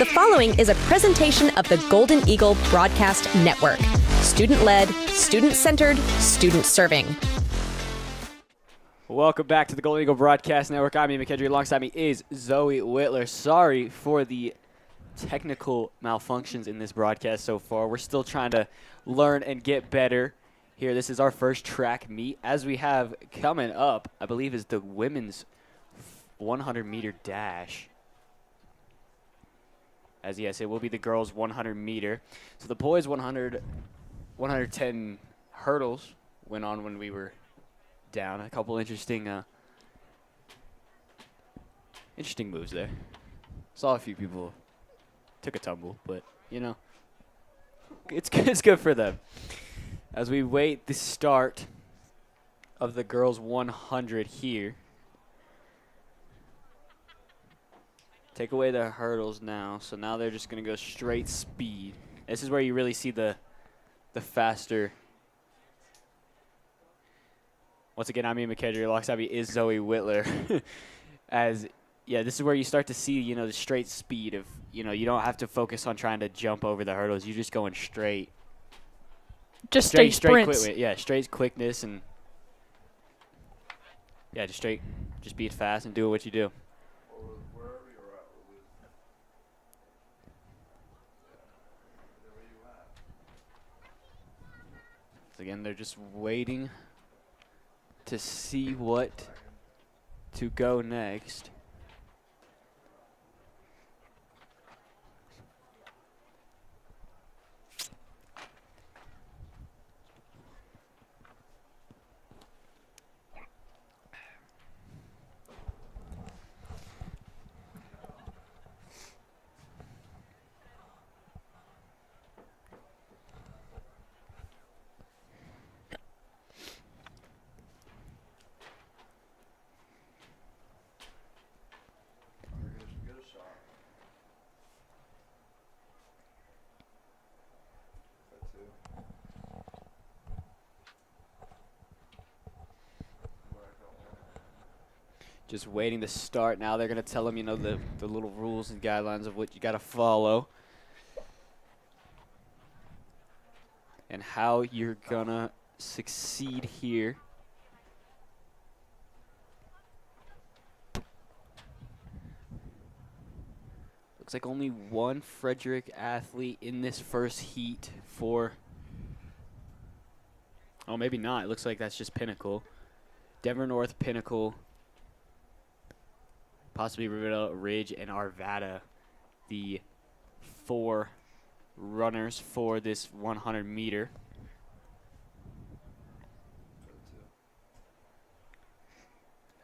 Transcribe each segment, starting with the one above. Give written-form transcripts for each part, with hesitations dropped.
following is a presentation of the Golden Eagle Broadcast Network. Student-led, student-centered, student-serving. Welcome back to the Golden Eagle Broadcast Network. I'm Ian McKendry. Alongside me is Zoe Whitler. Sorry for the technical malfunctions in this broadcast so far. We're still trying to learn and get better here. This is our first track meet. As we have coming up, I believe, is the women's 100-meter dash. As yes, it will be the girls' 100-meter. So the boys' 110 hurdles went on when we were down. A couple interesting moves there. Saw a few people took a tumble, but you know, it's good for them. As we wait the start of the girls' 100 here. Take away the hurdles now, so now they're just going to go straight speed. This is where you really see the faster. Once again, I'm Ian McKendry. Alongside me is Zoe Whitler. As, yeah, this is where you start to see, you know, the straight speed of, you know, you don't have to focus on trying to jump over the hurdles. You're just going straight. Just straight sprints. Straight quickness and, yeah, just be it fast and do what you do. Again, they're just waiting to see what to go next. Just waiting to start. Now they're going to tell them, you know, the little rules and guidelines of what you got to follow and how you're going to succeed here. Looks like only one Frederick athlete in this first heat for, oh, maybe not. It looks like that's just Pinnacle. Denver North, Pinnacle, possibly Riverdale Ridge and Arvada, the 4 runners for this 100-meter.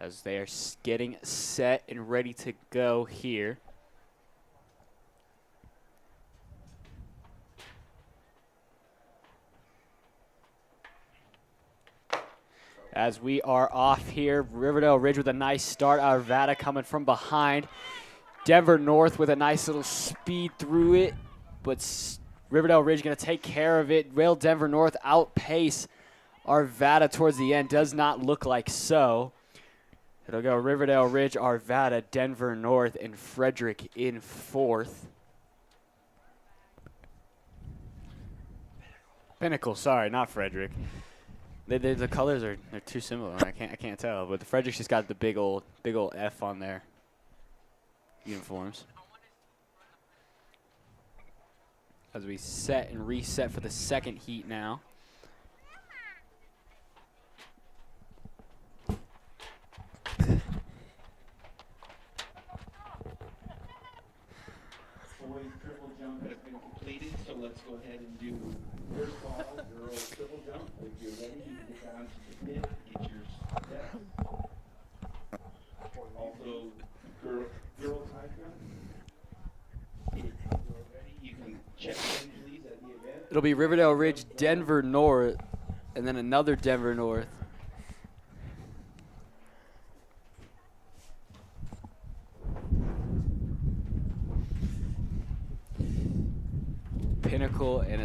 As they are getting set and ready to go here. As we are off here, Riverdale Ridge with a nice start. Arvada coming from behind. Denver North with a nice little speed through it. But Riverdale Ridge going to take care of it. Will Denver North outpace Arvada towards the end? Does not look like so. It'll go Riverdale Ridge, Arvada, Denver North, and Frederick in 4th. Pinnacle, sorry, not Frederick. The colors they're too similar. I can't tell, but the Frederick's just got the big old F on their uniforms. As we set and reset for the second heat now. Boys triple jump has been completed, so let's go ahead and do first ball, girls triple jump. If you're ready, you can get down to the pit, get your steps. Also, girls high jump. If you're ready, you can check in, please, at the event. It'll be Riverdale Ridge, Denver North, and then another Denver North. Pinnacle and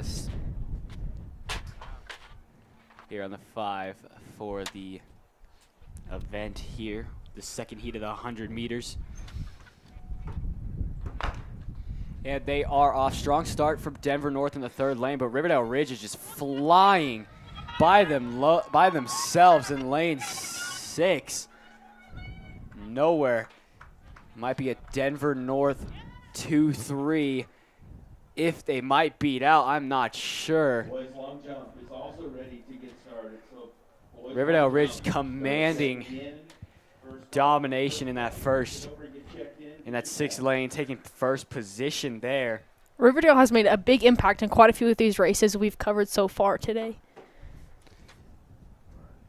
here on the 5 for the event here, the second heat of the 100 meters. And they are off. Strong start from Denver North in the third lane, but Riverdale Ridge is just flying by themselves in lane 6. Nowhere. Might be a Denver North 2-3 if they might beat out. I'm not sure. Boys long jump is also ready to get started. So boys Riverdale long Ridge jump. commanding domination in that sixth lane, taking first position there. Riverdale has made a big impact in quite a few of these races we've covered so far today.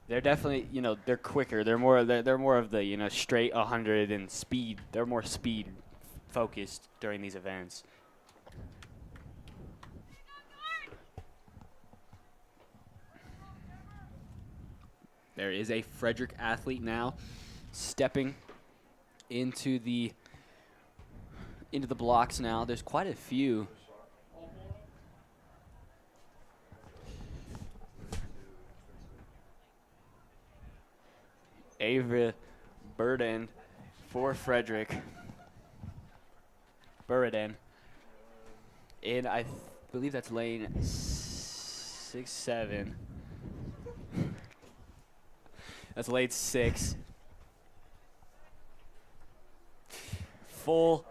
They're definitely, they're quicker. They're more of the, straight 100 and speed. They're more speed focused during these events. There is a Frederick athlete now stepping into the blocks now. There's quite a few. Ava Burden for Frederick. Burden. And I believe that's lane 6-7. That's lane 6. Full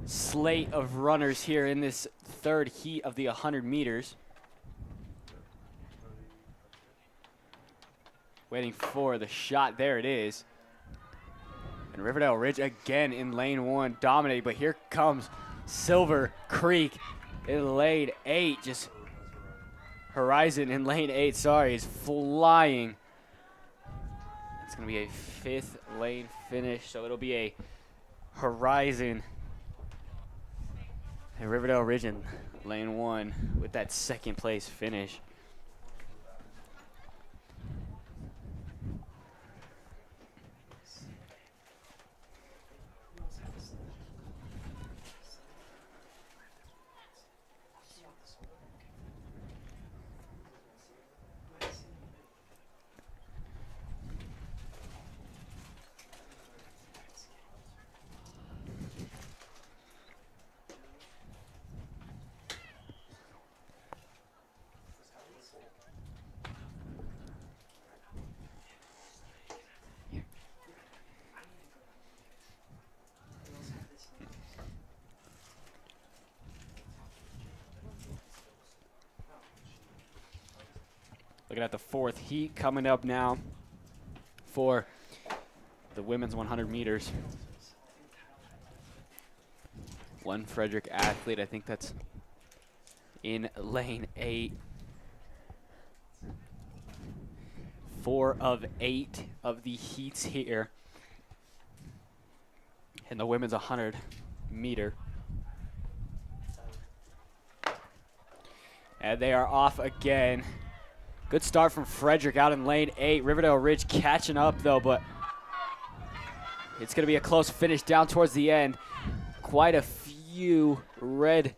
slate of runners here in this third heat of the 100 meters. Waiting for the shot. There it is. And Riverdale Ridge again in lane 1 dominating, but here comes Silver Creek in lane 8. Just Horizon in lane 8, is flying. It's going to be a 5th lane finish, so it'll be a Horizon and Riverdale Ridge in lane 1 with that second place finish. Looking at the 4th heat coming up now for the women's 100 meters. One Frederick athlete, I think that's in lane 8. 4 of 8 of the heats here in the women's 100 meter. And they are off again. Good start from Frederick out in lane 8. Riverdale Ridge catching up, though, but it's going to be a close finish down towards the end. Quite a few red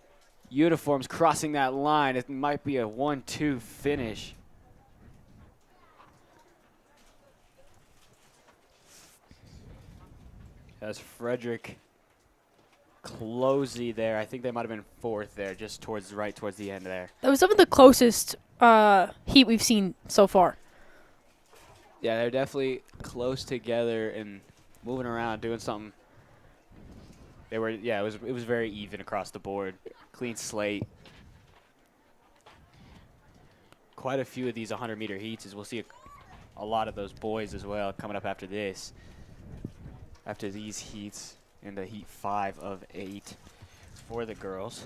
uniforms crossing that line. It might be a 1-2 finish. As Frederick closey there. I think they might have been 4th there, just towards the end there. That was some of the closest heat we've seen so far. Yeah, they're definitely close together and moving around, doing something. They were, yeah, it was very even across the board. Clean slate. Quite a few of these 100-meter heats, as we'll see a lot of those boys as well coming up after this. After these heats in the heat 5 of 8 for the girls.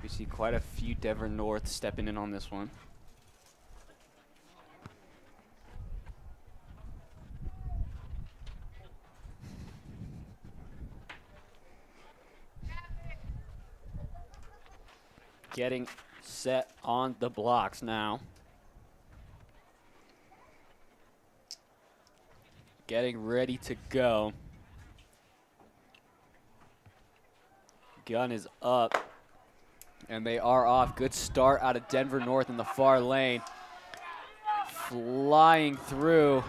We see quite a few Denver North stepping in on this one. Getting set on the blocks now. Getting ready to go. Gun is up. And they are off. Good start out of Denver North in the far lane. Flying through.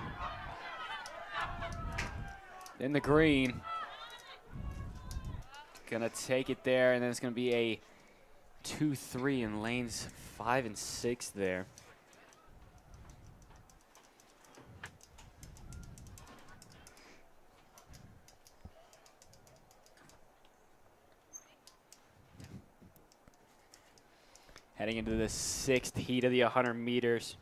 in the green. Gonna take it there, and then it's gonna be a 2-3 in lanes 5 and 6 there. Heading into the 6th heat of the 100 meters.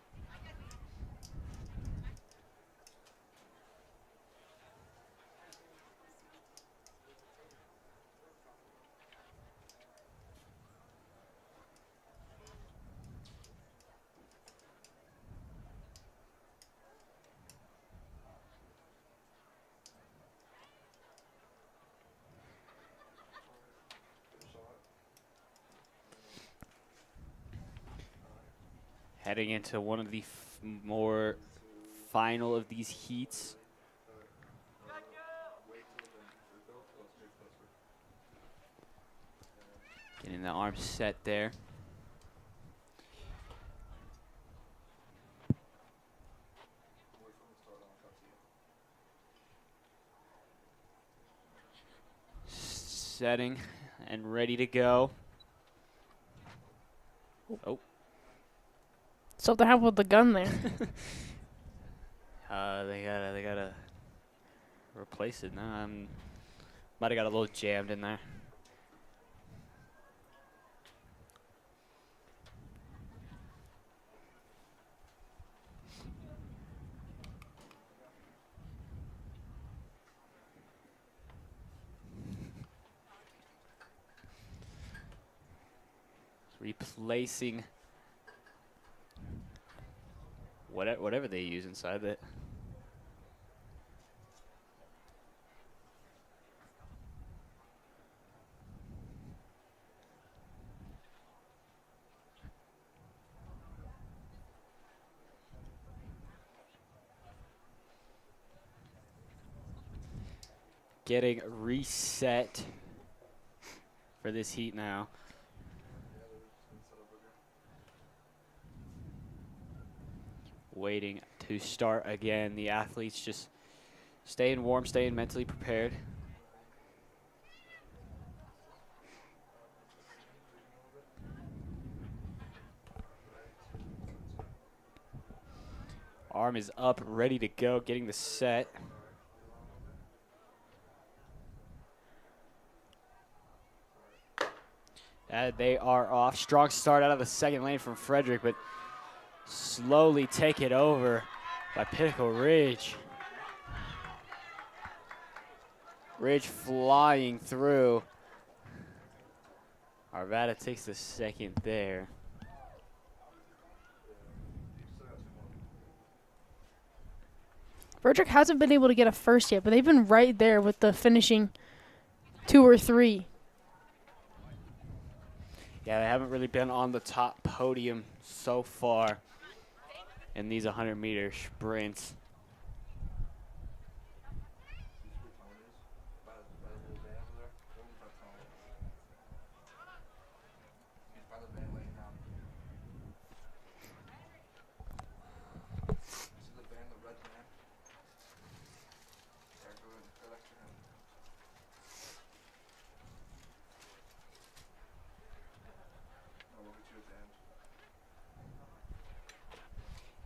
Heading into one of the more final of these heats. Getting the arm set there. Setting and ready to go. Oh. Something happened with the gun there. They gotta replace it now. Might have got a little jammed in there. Replacing whatever they use inside it. Getting reset for this heat now. Waiting to start again. The athletes just staying warm, staying mentally prepared. Arm is up, ready to go, getting the set. They are off. Strong start out of the second lane from Frederick, but slowly take it over by Pinnacle Ridge. Ridge flying through. Arvada takes the second there. Frederick hasn't been able to get a first yet, but they've been right there with the finishing 2 or 3. Yeah, they haven't really been on the top podium so far in these 100-meter sprints.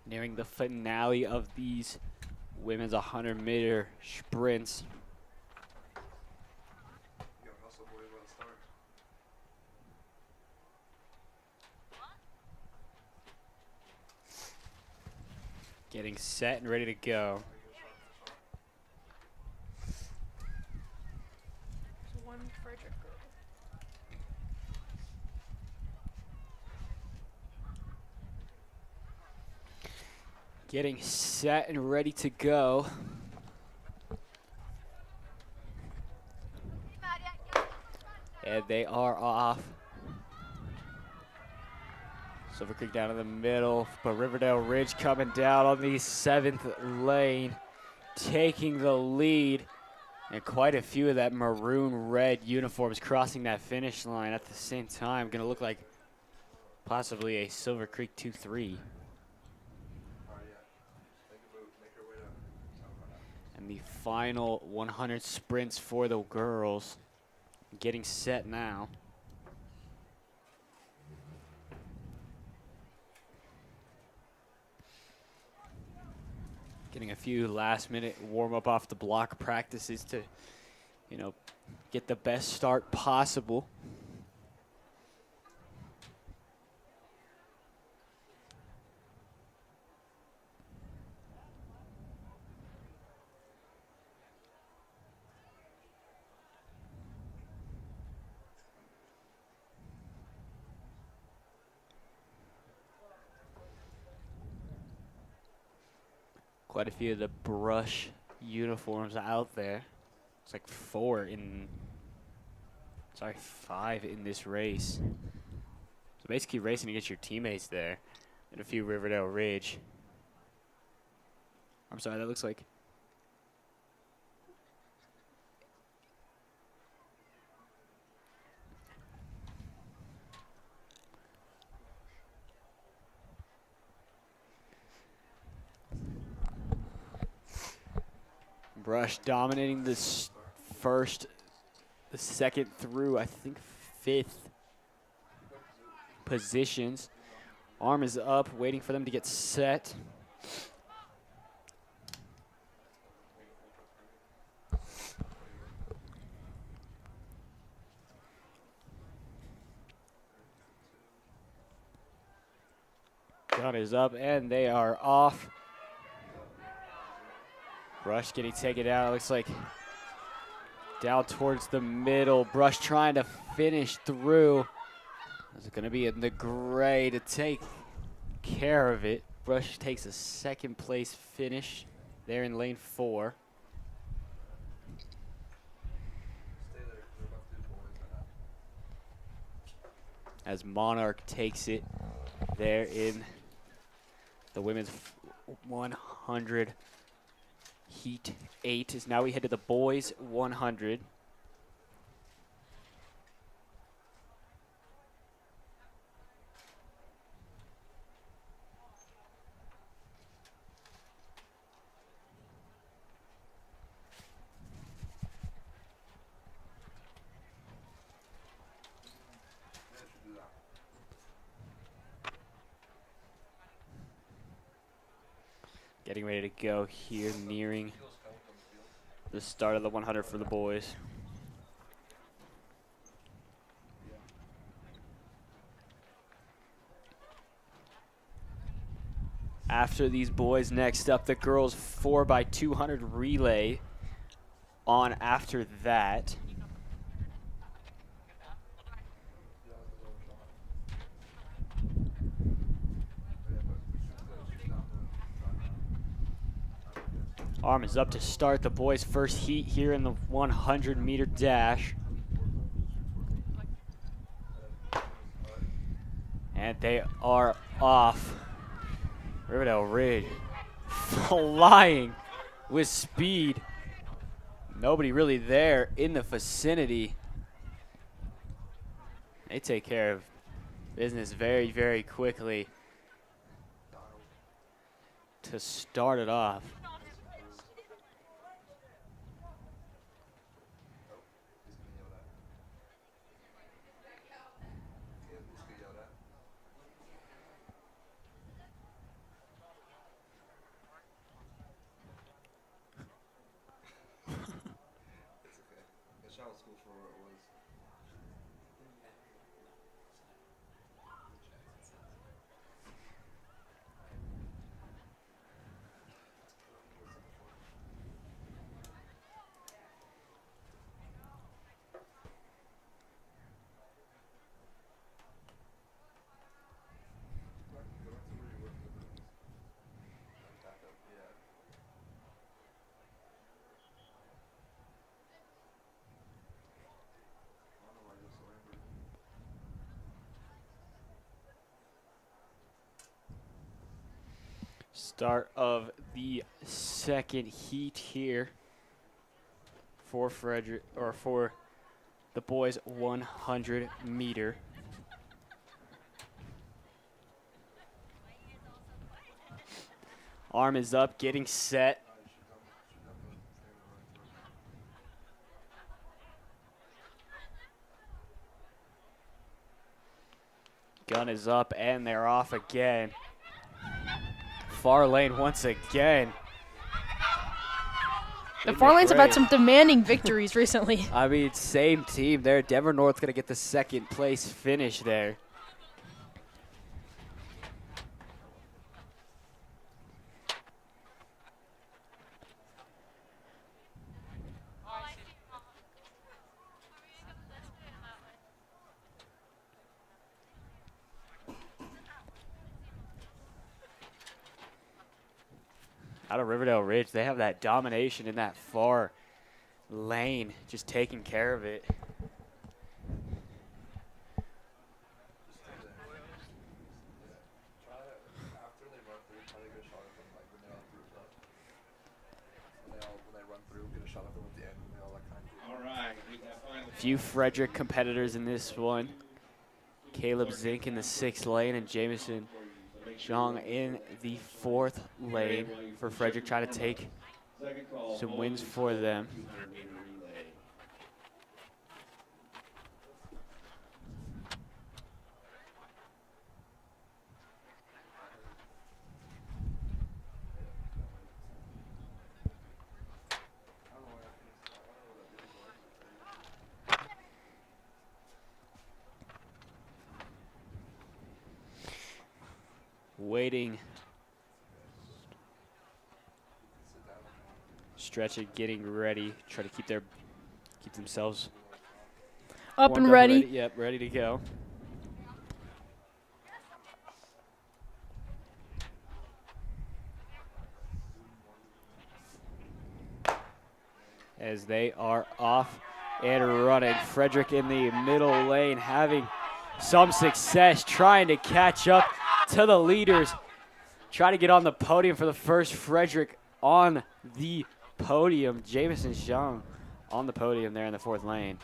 Nearing the finale of these women's 100-meter sprints. Getting set and ready to go. Getting set and ready to go. And they are off. Silver Creek down in the middle, but Riverdale Ridge coming down on the 7th lane, taking the lead. And quite a few of that maroon-red uniforms crossing that finish line at the same time. Gonna look like possibly a Silver Creek 2-3. And the final 100 sprints for the girls. Getting set now. Getting a few last-minute warm-up off the block practices to, you know, get the best start possible. Quite a few of the brush uniforms out there. It's like 5 in this race. So basically racing against your teammates there. And a few Riverdale Ridge. I'm sorry, that looks like Brush dominating this the second through, I think, 5th positions. Arm is up, waiting for them to get set. Gun is up, and they are off. Brush getting taken out. Looks like down towards the middle. Brush trying to finish through. Is it going to be in the gray to take care of it? Brush takes a second place finish there in lane 4. As Monarch takes it there in the women's 100. Heat 8 is now we head to the boys 100. Getting ready to go here, nearing the start of the 100 for the boys. After these boys, next up, the girls 4x200 relay on after that. Arm is up to start the boys' first heat here in the 100-meter dash. And they are off. Riverdale Ridge flying with speed. Nobody really there in the vicinity. They take care of business very, very quickly to start it off. Start of the second heat here for Frederick, or for the boys 100 meter. Arm is up, getting set. Gun is up, and they're off again. Far lane once again. The Far Lanes have had some demanding victories recently. I mean, same team there. Denver North's going to get the second place finish there. Out of Riverdale Ridge, they have that domination in that far lane, just taking care of it. Few Frederick competitors in this one. Caleb Zink in the 6th lane and Jamison Zhang in the 4th lane for Frederick, trying to take some wins for them. Waiting, stretching, getting ready, try to keep themselves Up and ready. Yep, ready to go. As they are off and running. Frederick in the middle lane having some success, trying to catch up to the leaders. Try to get on the podium for the first Frederick on the podium. Jamison Zhang on the podium there in the 4th lane.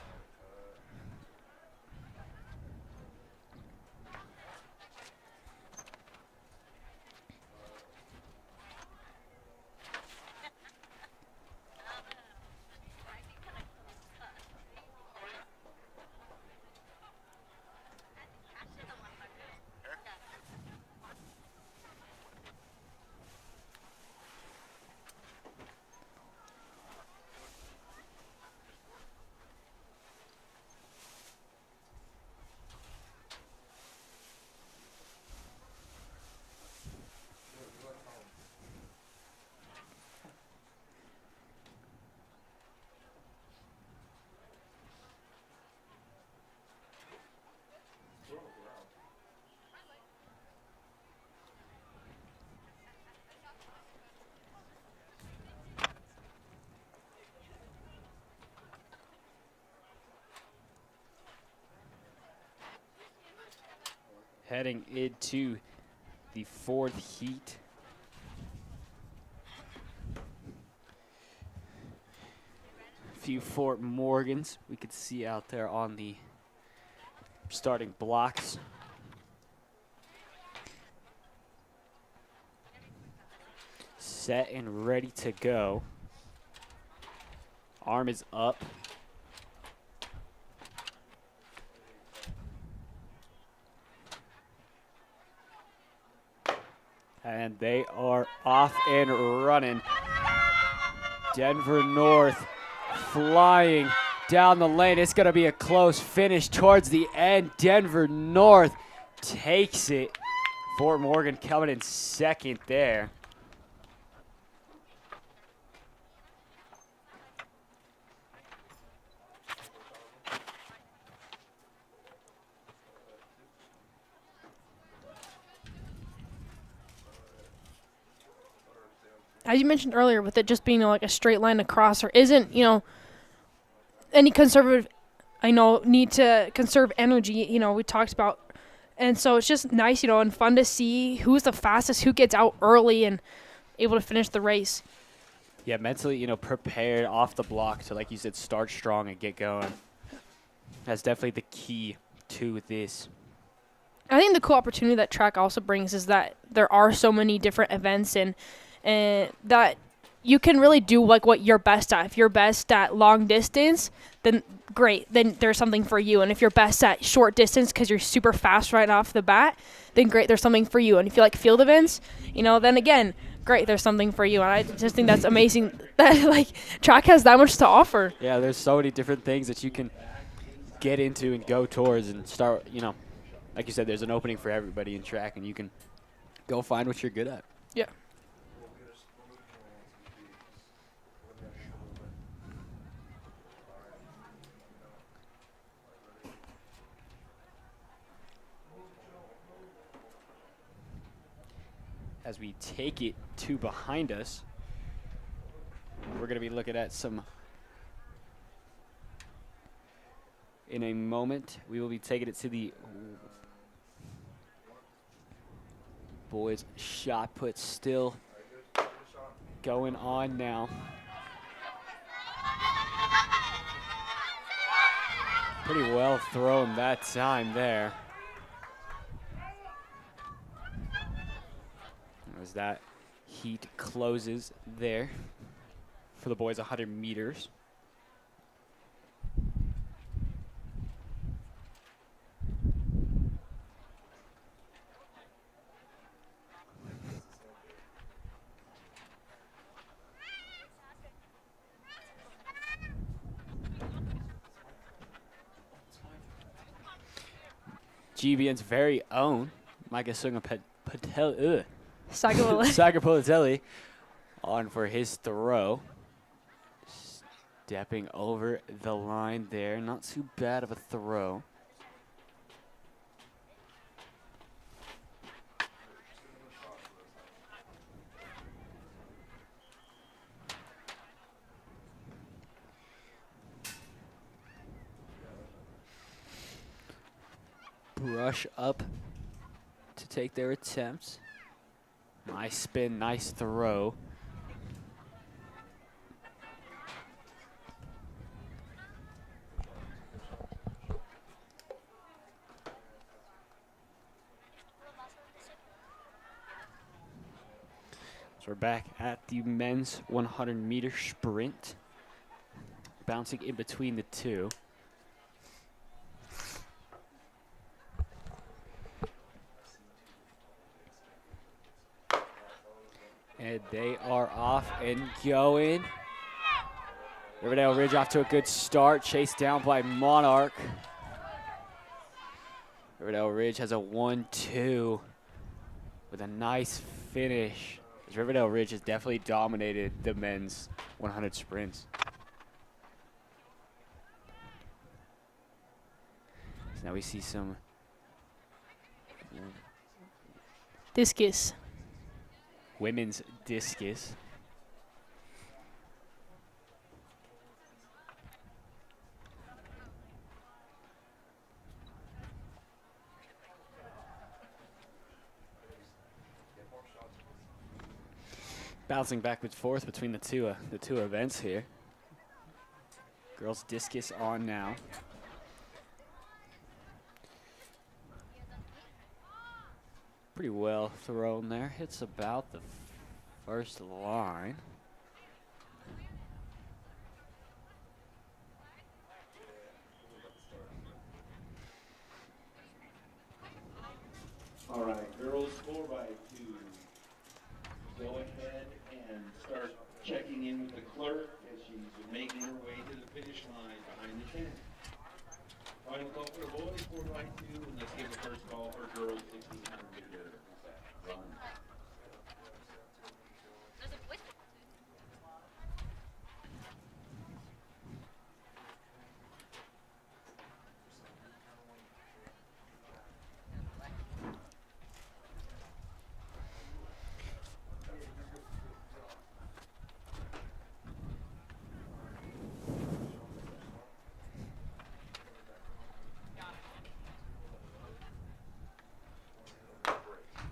Heading into the 4th heat. A few Fort Morgans we could see out there on the starting blocks. Set and ready to go. Arm is up. And they are off and running. Denver North flying down the lane. It's going to be a close finish towards the end. Denver North takes it. Fort Morgan coming in 2nd there. As you mentioned earlier, with it just being like a straight line across, there isn't, any conservative, need to conserve energy, we talked about. And so it's just nice, and fun to see who's the fastest, who gets out early and able to finish the race. Yeah, mentally, prepared off the block to, like you said, start strong and get going. That's definitely the key to this. I think the cool opportunity that track also brings is that there are so many different events and that you can really do like what you're best at. If you're best at long distance, then great. Then there's something for you. And if you're best at short distance because you're super fast right off the bat, then great, there's something for you. And if you like field events, then again, great, there's something for you. And I just think that's amazing that like track has that much to offer. Yeah, there's so many different things that you can get into and go towards and start, like you said, there's an opening for everybody in track, and you can go find what you're good at. Yeah. As we take it to behind us, we're going to be looking at some. In a moment, we will be taking it to the boys shot put, still going on now. Pretty well thrown that time there. As that heat closes there for the boys 100 meters. GBN's very own Micah Sagapolitelli on for his throw. Stepping over the line there. Not too bad of a throw. Brush up to take their attempts. Nice spin, nice throw. So we're back at the men's 100-meter sprint. Bouncing in between the two. And they are off and going. Riverdale Ridge off to a good start, chased down by Monarch. Riverdale Ridge has a 1-2 with a nice finish. As Riverdale Ridge has definitely dominated the men's 100 sprints. So now we see some Discus. women's discus. Bouncing back and forth between the two events here. Girls discus on now. Pretty well thrown there. Hits about the first line. All right, girls 4x2. Go ahead and start checking in with the clerk as she's making her way to the finish line behind the 10. Final call for the boys 4x2, and let's give the first call for girls 1600 meter run.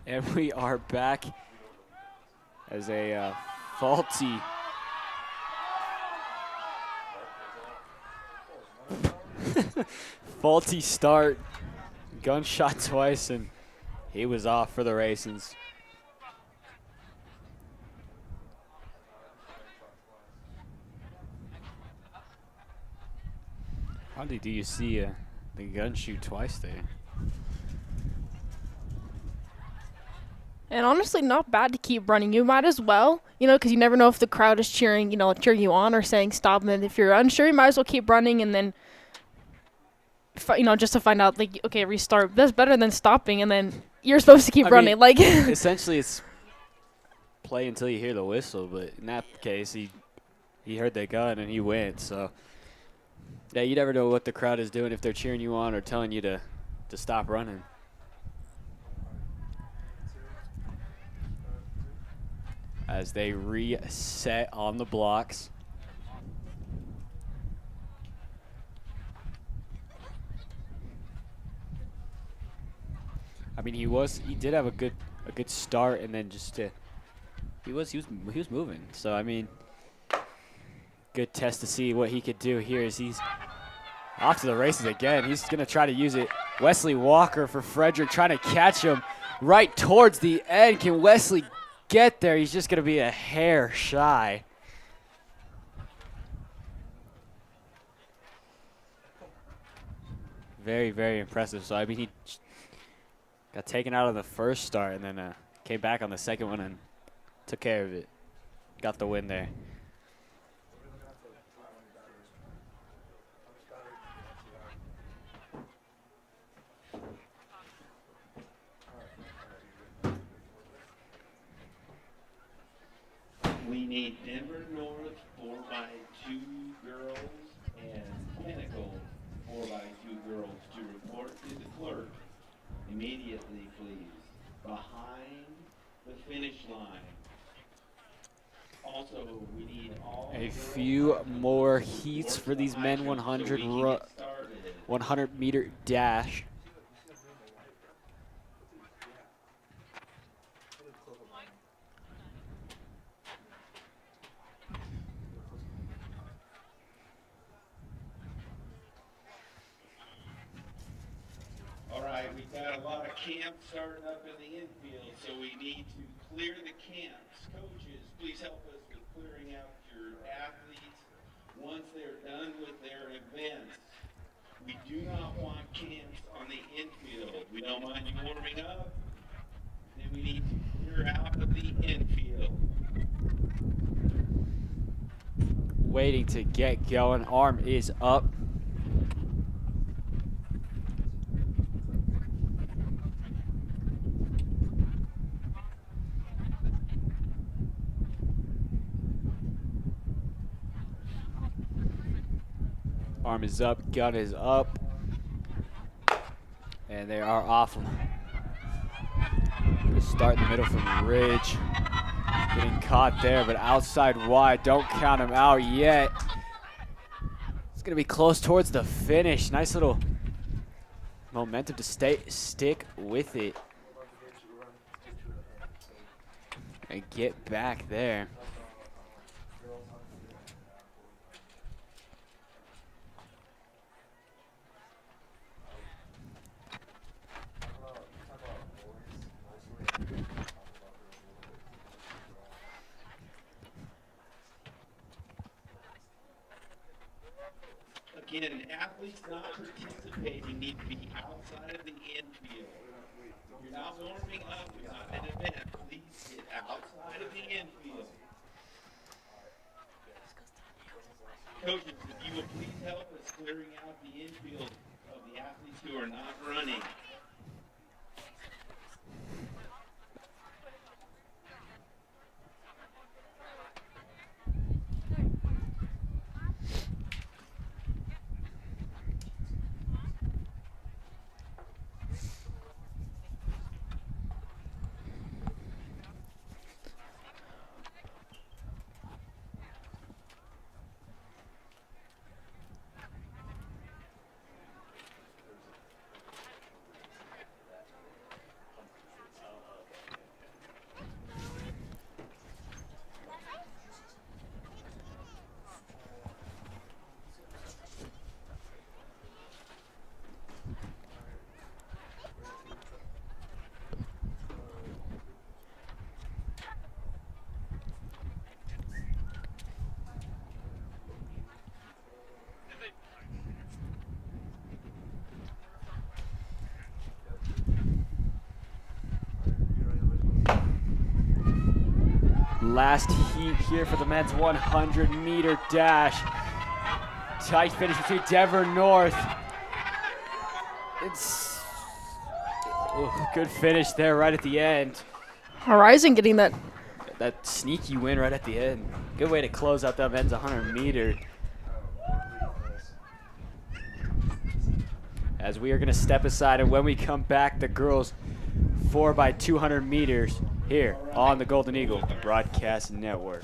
And we are back as a faulty faulty start. Gunshot twice, and he was off for the races. Hardly do you see the gun shoot twice there. And honestly, not bad to keep running. You might as well, because you never know if the crowd is cheering you on or saying stop. And then if you're unsure, you might as well keep running and then, just to find out, like, okay, restart. That's better than stopping and then you're supposed to keep running. Like, essentially, it's play until you hear the whistle. But in that case, he heard the gun and he went. So, yeah, you never know what the crowd is doing if they're cheering you on or telling you to stop running. As they reset on the blocks. I mean, he did have a good start, and then he was moving. So I mean, good test to see what he could do here as he's off to the races again. He's gonna try to use it. Wesley Walker for Frederick trying to catch him right towards the end. Can Wesley get there? He's just gonna be a hair shy. Very, very impressive. So I mean, he got taken out on the first start and then came back on the second one and took care of it. Got the win there. We need Denver North 4x2 girls and Pinnacle 4x2 girls to report to the clerk immediately, please, behind the finish line. Also, we need all a few more heats for these men 100 meter dash. We've got a lot of camps starting up in the infield, so we need to clear the camps. Coaches, please help us with clearing out your athletes once they're done with their events. We do not want camps on the infield. We don't mind you warming up, then we need to clear out of the infield. Waiting to get going. Arm is up. Arm is up, gun is up, and they are off. Start in the middle from Ridge. Getting caught there, but outside wide. Don't count him out yet. It's going to be close towards the finish. Nice little momentum to stick with it and get back there. Again, athletes not participating need to be outside of the infield. You're not warming up, you're not in an event. Please get outside of the infield. Coaches, if you will please help us clearing out the infield of the athletes who are not running. last heat here for the men's 100-meter dash. Tight finish between Denver North. It's good finish there right at the end. Horizon getting that. That sneaky win right at the end. Good way to close out that men's 100-meter. As we are going to step aside, and when we come back, the girls 4x200 meters here on the Golden Eagle Broadcast Network.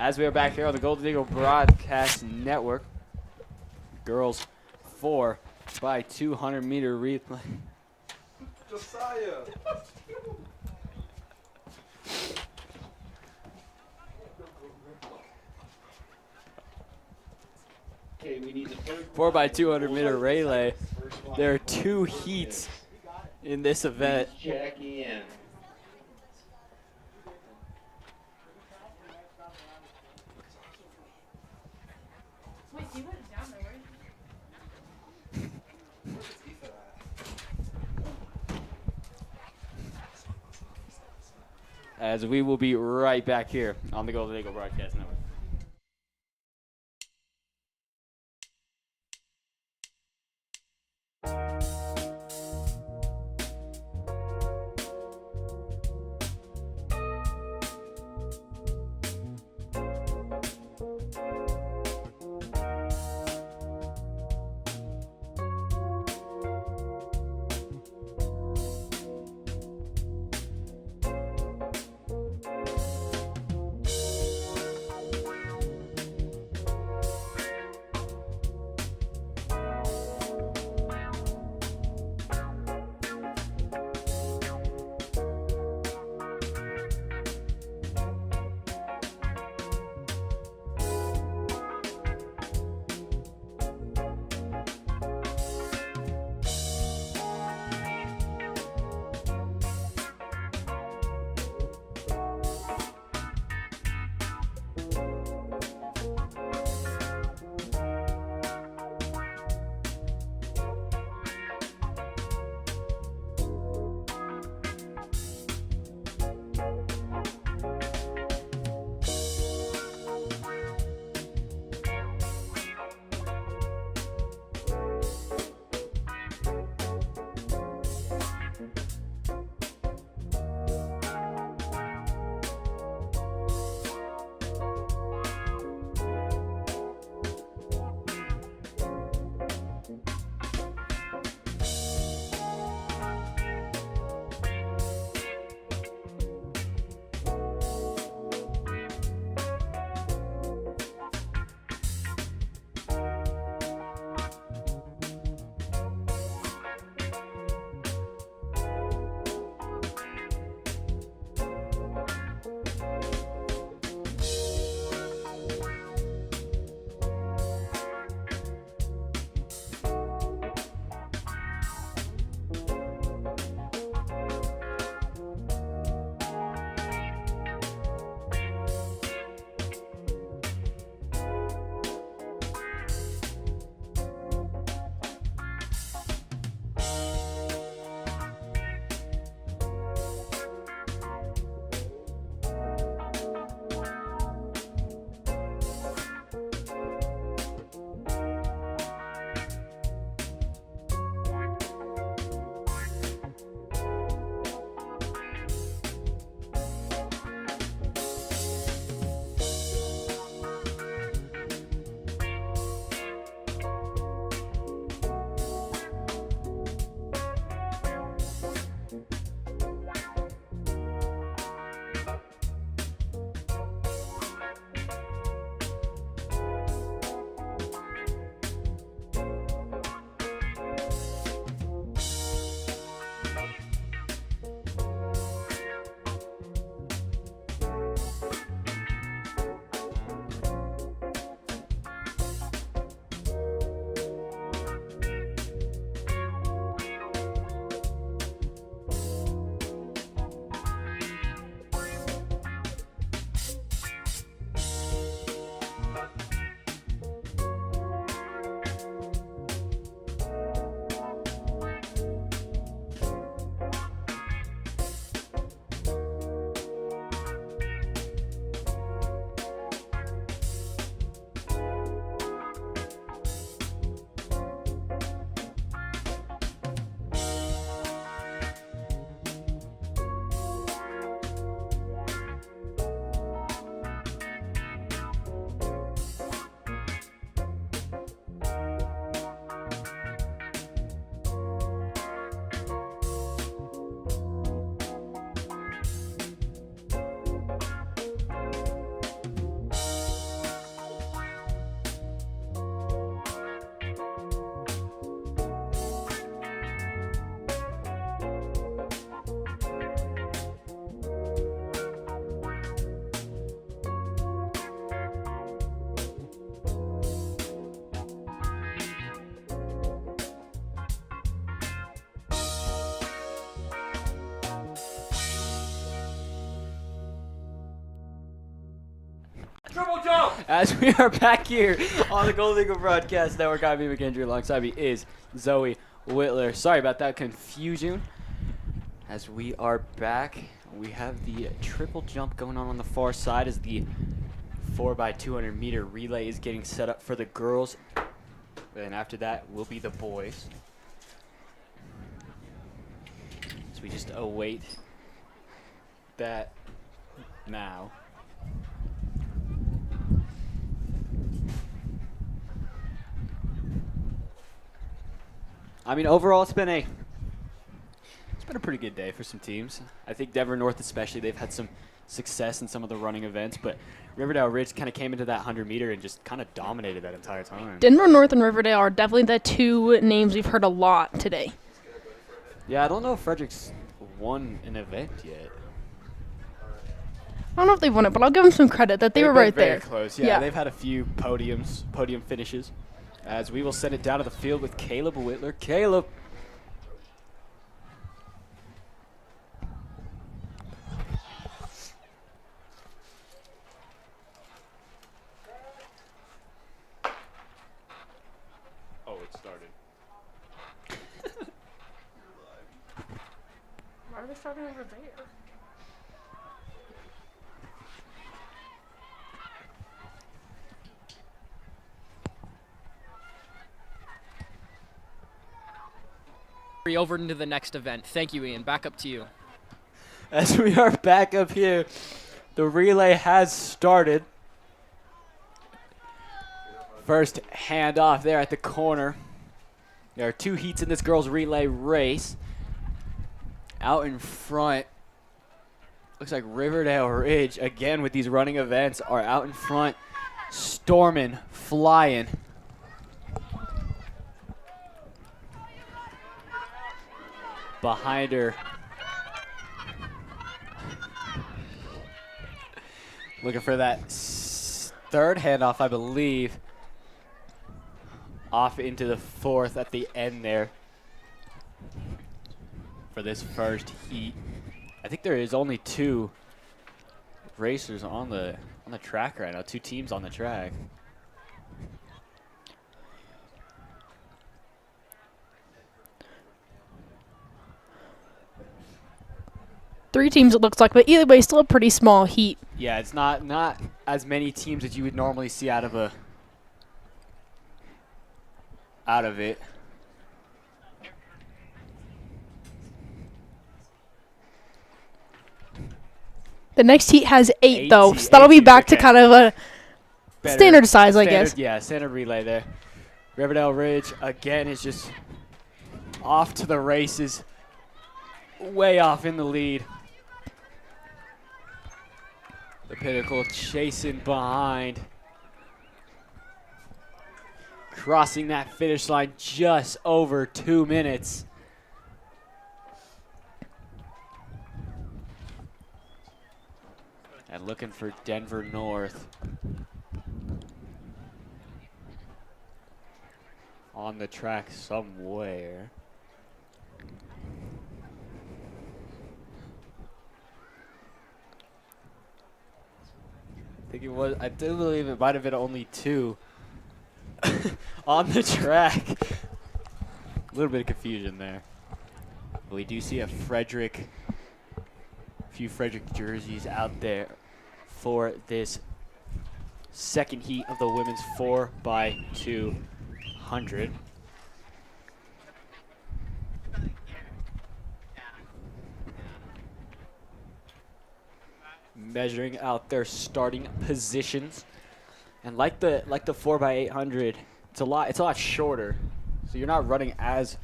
As we are back here on the Golden Eagle Broadcast Network, girls 4x200 meter relay. Josiah. Okay, we need the third 4x200 meter relay. There are 2 heats in this event. check in. As we will be right back here on the Golden Eagle Broadcast Network. As we are back here on the Golden Eagle Broadcast Network, I'm Ian McKendry. Alongside me is Zoe Whitler. Sorry about that confusion. As we are back, we have the triple jump going on the far side as the 4x200 meter relay is getting set up for the girls. And after that will be the boys. So we just await that now. I mean, overall, it's been a pretty good day for some teams. I think Denver North especially, they've had some success in some of the running events, but Riverdale Ridge kind of came into that 100 meter and just kind of dominated that entire time. Denver North and Riverdale are definitely the two names we've heard a lot today. Yeah, I don't know if Frederick's won an event yet. I don't know if they've won it, but I'll give them some credit that they were right very there. Close. Yeah, they've had a few podium finishes. As we will send it down to the field with Caleb Whitler. Caleb. Oh, it started. Why are they starting over there? Over into the next event. Thank you, Ian. Back up to you. As we are back up here, the relay has started. First handoff there at the corner. There are two heats in this girls' relay race. Out in front, looks like Riverdale Ridge, again with these running events, are out in front, storming, flying. Behind her, looking for that third handoff, I believe. Off into the fourth at the end there for this first heat. I think there is only two racers on the track right now, two teams on the track. Three teams it looks like, but either way, still a pretty small heat. Yeah, it's not as many teams as you would normally see out of it. The next heat has eight though, so that'll be back to kind of a standard size, I guess. Yeah, standard relay there. Riverdale Ridge, again, is just off to the races. Way off in the lead. The Pinnacle chasing behind. Crossing that finish line just over 2 minutes. And looking for Denver North. On the track somewhere. I do believe it might have been only two on the track. A little bit of confusion there. But we do see a few Frederick jerseys out there for this second heat of the women's 4x200. Measuring out their starting positions, and like the 4x800, it's a lot shorter, so you're not running as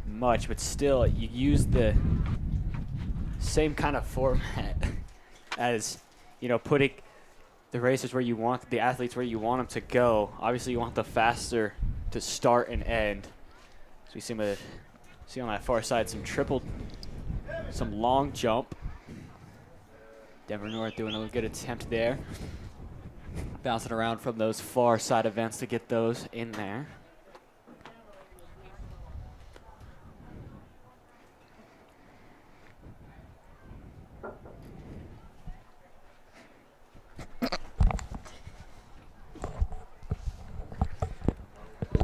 much, but still you use the same kind of format as, putting the racers where you want, the athletes where you want them to go. Obviously, you want the faster to start and end. So we see on that far side some long jump. Denver North doing a good attempt there. Bouncing around from those far side events to get those in there.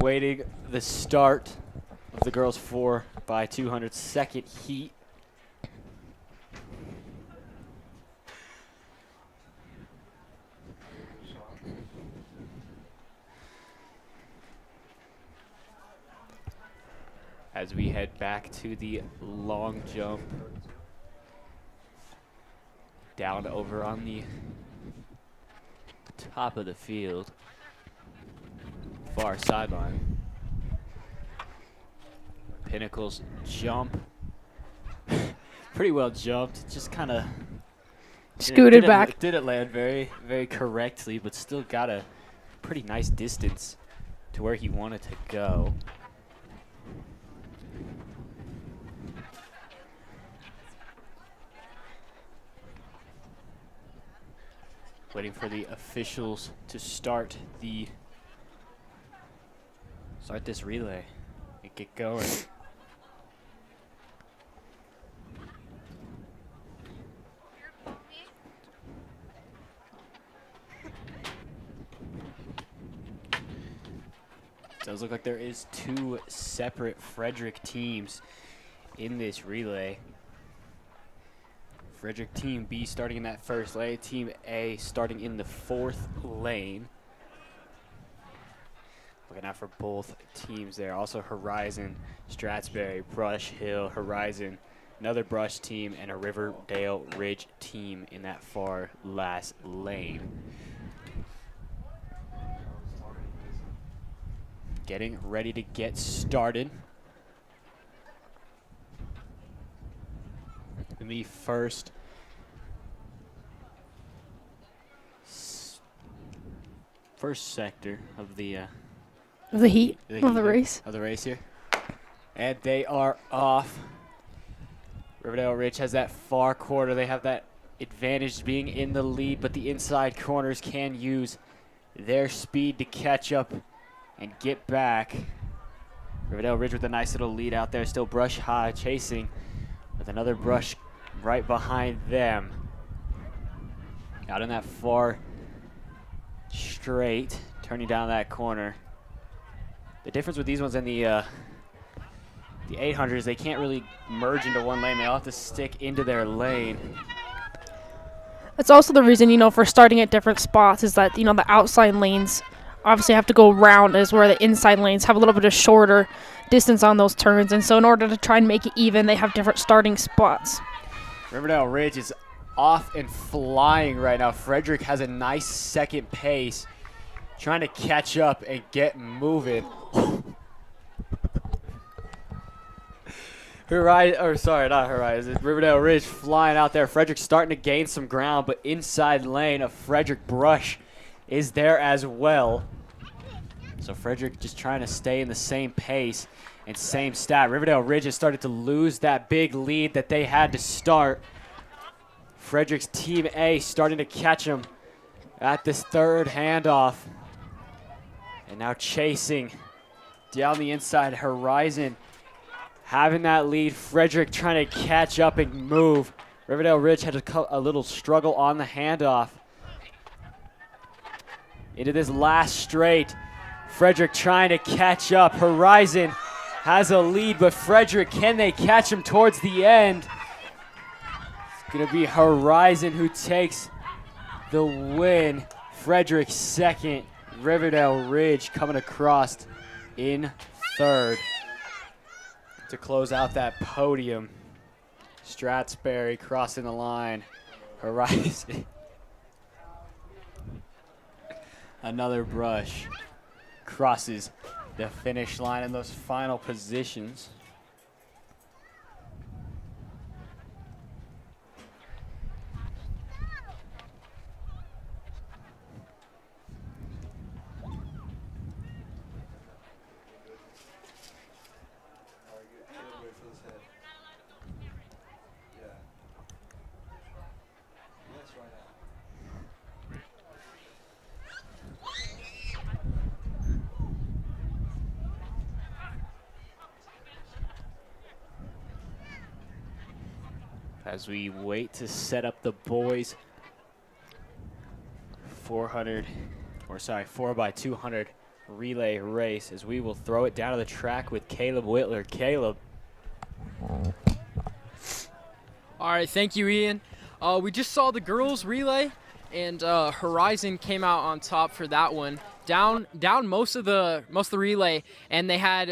awaiting the start of the girls 4x200 second heat. As we head back to the long jump down over on the top of the field, far sideline. Pinnacles jump. Pretty well jumped, just kind of Scooted back. Didn't land very, very correctly, but still got a pretty nice distance to where he wanted to go. Waiting for the officials to start this relay and get going. Does look like there is 2 separate Frederick teams in this relay. Frederick Team B starting in that first lane, Team A starting in the 4th lane. Looking out for both teams there. Also Horizon, Strathsbury, Brush Hill, Horizon, another Brush team, and a Riverdale Ridge team in that far last lane. Getting ready to get started. In the first sector of the heat the of the race. Of the race here. And they are off. Riverdale Ridge has that far quarter. They have that advantage being in the lead, but the inside corners can use their speed to catch up and get back. Riverdale Ridge with a nice little lead out there. Still Brush High chasing with another Brush right behind them. Out in that far straight, turning down that corner. The difference with these ones and the 800 is they can't really merge into one lane. They all have to stick into their lane. That's also the reason, for starting at different spots is that, the outside lanes obviously have to go round, as where the inside lanes have a little bit of shorter distance on those turns. And so in order to try and make it even, they have different starting spots. Riverdale Ridge is off and flying right now. Frederick has a nice second pace, trying to catch up and get moving. Riverdale Ridge flying out there. Frederick starting to gain some ground, but inside lane of Frederick Brush is there as well. So Frederick just trying to stay in the same pace and same stat. Riverdale Ridge has started to lose that big lead that they had to start. Frederick's Team A starting to catch him at this third handoff. And now chasing down the inside. Horizon having that lead. Frederick trying to catch up and move. Riverdale Ridge had a little struggle on the handoff. Into this last straight. Frederick trying to catch up. Horizon has a lead, but Frederick, can they catch him towards the end? It's going to be Horizon who takes the win. Frederick second. Riverdale Ridge coming across in third to close out that podium. Strathsbury crossing the line. Horizon. Another Brush crosses the finish line in those final positions. As we wait to set up the boys 4x200 relay race as we will throw it down to the track with Caleb Whitler. Caleb. All right, thank you, Ian. We just saw the girls relay, and Horizon came out on top for that one. Down most of the relay, and they had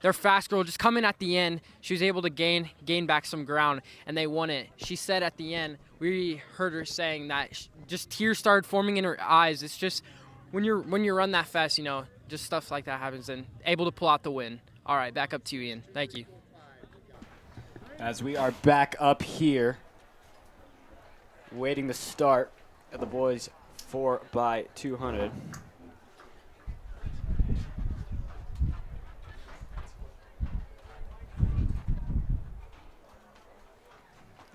their fast girl just come in at the end. She was able to gain back some ground, and they won it. She said at the end, we heard her saying that just tears started forming in her eyes. It's just when you run that fast, just stuff like that happens, and able to pull out the win. All right, back up to you, Ian. Thank you. As we are back up here, waiting to start at the boys 4x200.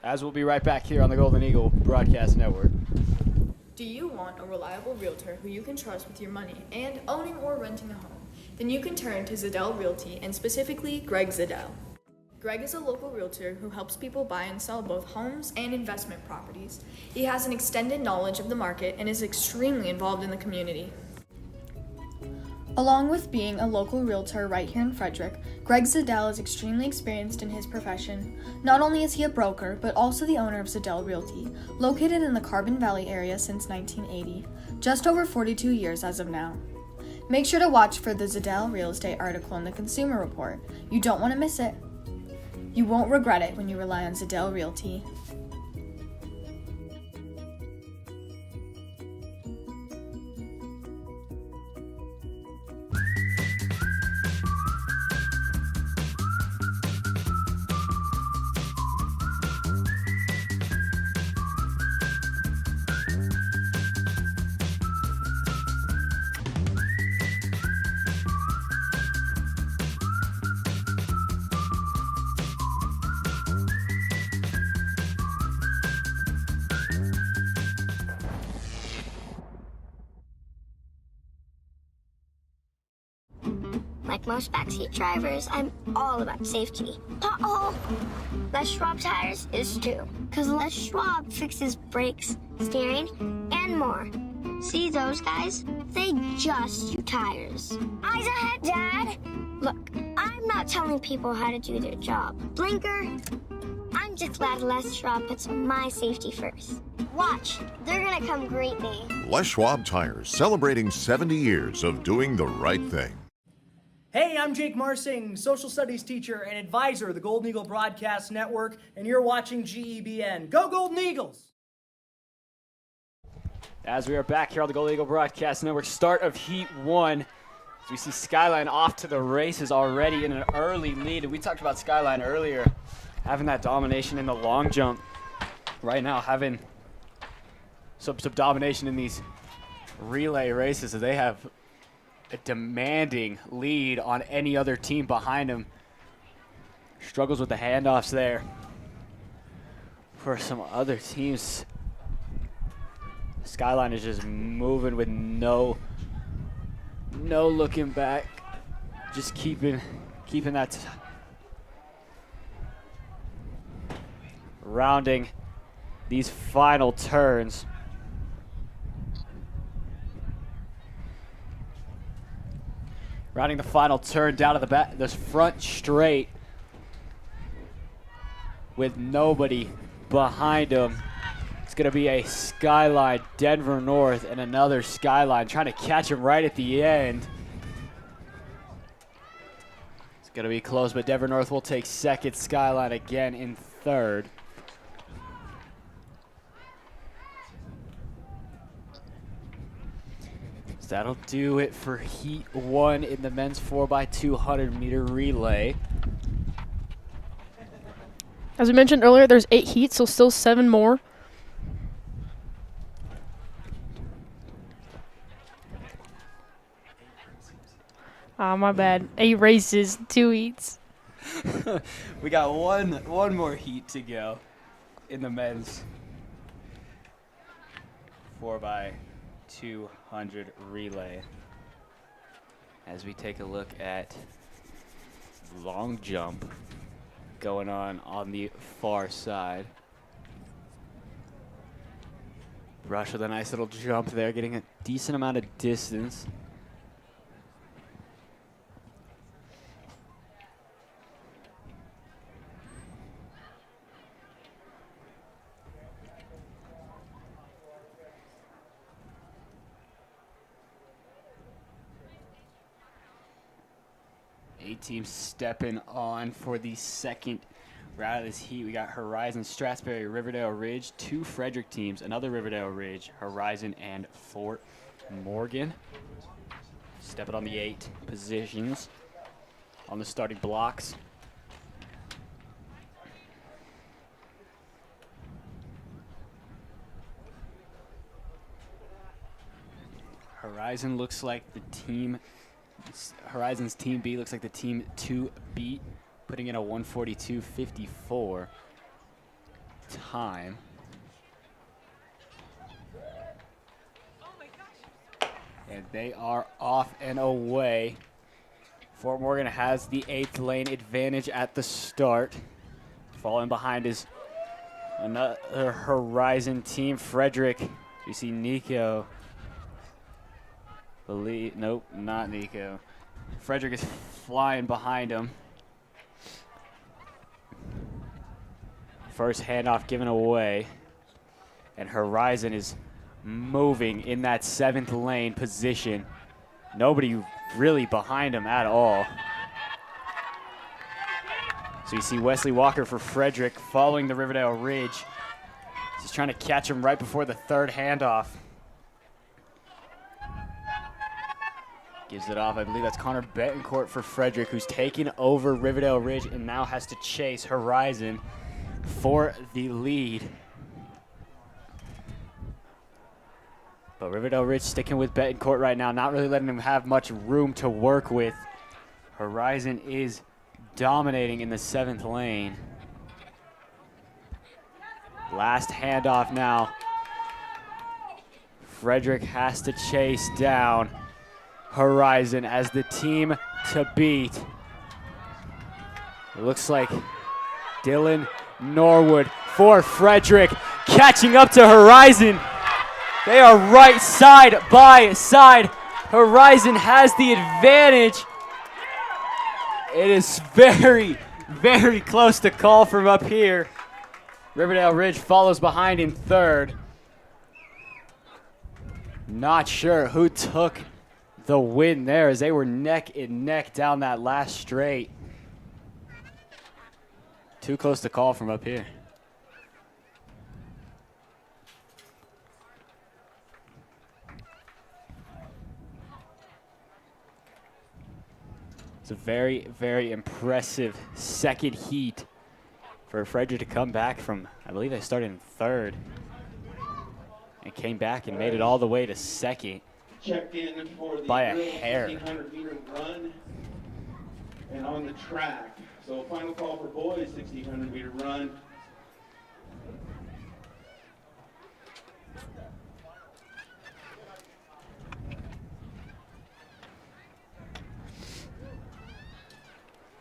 As we'll be right back here on the Golden Eagle Broadcast Network. Do you want a reliable realtor who you can trust with your money and owning or renting a home? Then you can turn to Zadell Realty, and specifically Greg Zadell. Greg is a local realtor who helps people buy and sell both homes and investment properties. He has an extended knowledge of the market and is extremely involved in the community. Along with being a local realtor right here in Frederick, Greg Zadell is extremely experienced in his profession. Not only is he a broker, but also the owner of Zadell Realty, located in the Carbon Valley area since 1980, just over 42 years as of now. Make sure to watch for the Zadell Real Estate article in the Consumer Report. You don't want to miss it. You won't regret it when you rely on Zadell Realty. Like most backseat drivers, I'm all about safety. Uh-oh! Les Schwab tires is too. Because Les Schwab fixes brakes, steering, and more. See those guys? They just do tires. Eyes ahead, Dad! Look, I'm not telling people how to do their job. Blinker, I'm just glad Les Schwab puts my safety first. Watch, they're gonna come greet me. Les Schwab Tires, celebrating 70 years of doing the right thing. Hey, I'm Jake Marsing, social studies teacher and advisor of the Golden Eagle Broadcast Network, and you're watching GEBN. Go Golden Eagles! As we are back here on the Golden Eagle Broadcast Network, start of Heat 1. As we see Skyline off to the races already in an early lead. And we talked about Skyline earlier, having that domination in the long jump. Right now, having some domination in these relay races. So they have a demanding lead on any other team behind him. Struggles with the handoffs there for some other teams. Skyline is just moving with no looking back, just keeping that rounding these final turns. Rounding the final turn down to the back, this front straight with nobody behind him. It's going to be a Skyline Denver North and another Skyline trying to catch him right at the end. It's going to be close, but Denver North will take second, Skyline again in third. So that'll do it for Heat 1 in the men's 4x200 meter relay. As we mentioned earlier, there's 8 heats, so still 7 more. Ah, my bad. 8 races, 2 heats. We got one more heat to go in the men's 4x200 relay. As we take a look at long jump going on the far side. Rush with a nice little jump there, getting a decent amount of distance. 8 teams stepping on for the second round of this heat. We got Horizon, Strasburg, Riverdale Ridge, 2 Frederick teams, another Riverdale Ridge, Horizon, and Fort Morgan. Stepping on the 8 positions on the starting blocks. Horizon looks like the team, Horizon's team B looks like the team to beat, putting in a 142.54 time. And they are off and away. Fort Morgan has the 8th lane advantage at the start. Falling behind is another Horizon team, Frederick. You see Nico. Nope, not Nico. Frederick is flying behind him. First handoff given away. And Horizon is moving in that 7th lane position. Nobody really behind him at all. So you see Wesley Walker for Frederick following the Riverdale Ridge. He's trying to catch him right before the 3rd handoff. Gives it off. I believe that's Connor Betancourt for Frederick, who's taking over Riverdale Ridge and now has to chase Horizon for the lead. But Riverdale Ridge sticking with Betancourt right now, not really letting him have much room to work with. Horizon is dominating in the 7th lane. Last handoff now. Frederick has to chase down Horizon as the team to beat. It looks like Dylan Norwood for Frederick catching up to Horizon. They are right side by side. Horizon has the advantage. It is very, very close to call from up here. Riverdale Ridge follows behind in 3rd. Not sure who took the win there as they were neck and neck down that last straight. Too close to call from up here. It's a very, very impressive second heat for Frederick to come back from, I believe they started in 3rd and came back and made it all the way to 2nd. Checked in for the by a hair. 1,600-meter run and on the track. So final call for boys, 1,600-meter run.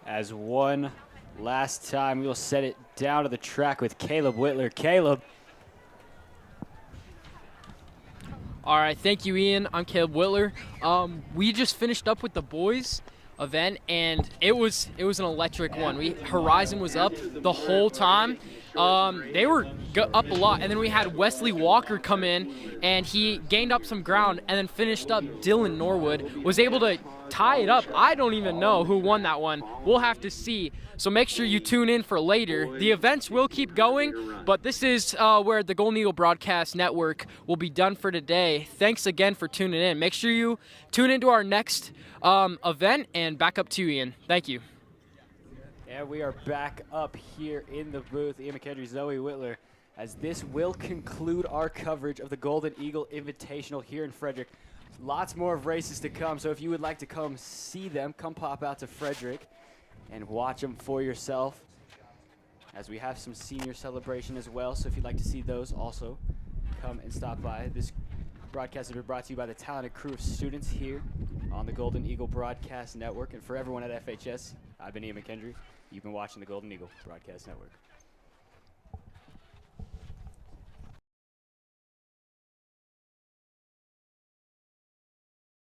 As one last time, we will set it down to the track with Caleb Whitler. Caleb. All right, thank you, Ian. I'm Caleb Whitler. We just finished up with the boys event, and it was an electric one. Horizon was up the whole time. They were up a lot, and then we had Wesley Walker come in, and he gained up some ground, and then finished up. Dylan Norwood was able to tie it up. I don't even know who won that one. We'll have to see. So make sure you tune in for later. The events will keep going, but this is where the Golden Eagle Broadcast Network will be done for today. Thanks again for tuning in. Make sure you tune into our next event, and back up to you, Ian. Thank you. And we are back up here in the booth. Ian McKendry, Zoe Whitler, as this will conclude our coverage of the Golden Eagle Invitational here in Frederick. Lots more of races to come, so if you would like to come see them, come pop out to Frederick and watch them for yourself, as we have some senior celebration as well. So if you'd like to see those, also come and stop by. This broadcast has been brought to you by the talented crew of students here on the Golden Eagle Broadcast Network. And for everyone at FHS, I've been Ian McKendry. You've been watching the Golden Eagle Broadcast Network.